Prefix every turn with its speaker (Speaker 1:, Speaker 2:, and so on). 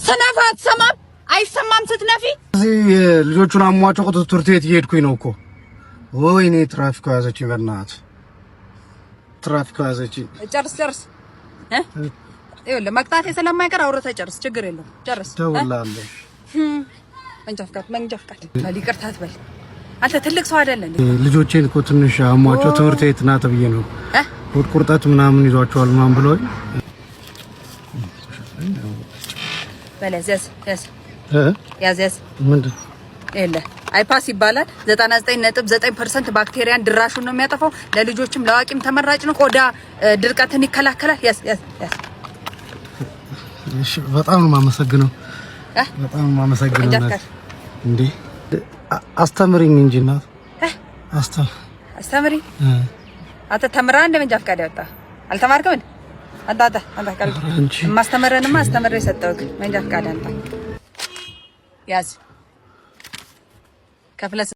Speaker 1: ሰነፋት ሰማም አይሰማም ስትነፊ
Speaker 2: እዚህ ልጆቹን አሟቸው ትምህርት ቤት እየሄድኩኝ ነው እኮ። ወይኔ ትራፊክ ያዘችኝ፣ በእናትህ ትራፊክ ያዘችኝ።
Speaker 1: ጨርስ ይኸውልህ መቅጣቴ ስለማይቀር አውርተህ ጨርስ፣ ችግር የለውም ጨርስ።
Speaker 2: ደውላለሁ።
Speaker 1: መንጃ ፍቃድ ይቅርታ አትበል አንተ ትልቅ ሰው አይደለም።
Speaker 2: ልጆቼን እኮ ትንሽ አሟቸው ትምህርት ቤት ና ተብዬ ነው። ሆድ ቁርጠት ምናምን ይዟቸዋል ምናምን ብለውኝ ያዝ ምንድን
Speaker 1: የለ አይፓስ ይባላል። 99.9% ባክቴሪያን ድራሹን ነው የሚያጠፋው። ለልጆችም ለአዋቂም ተመራጭ ነው። ቆዳ ድርቀትን ይከላከላል። ያዝ
Speaker 2: እሺ በጣም ነው የማመሰግነው። በጣም ነው የማመሰግነው። እንዴ አስተምሪኝ እንጂ እናት
Speaker 1: አስተምሪ። አንተ ተምራ እንደ መንጃ ፈቃድ ያወጣ አልተማርክም እንዴ? አንተ ማስተምረንማ አስተምሬ ሰጠሁት። መንጃ ፈቃድ አንተ ያዝ ከፍለህ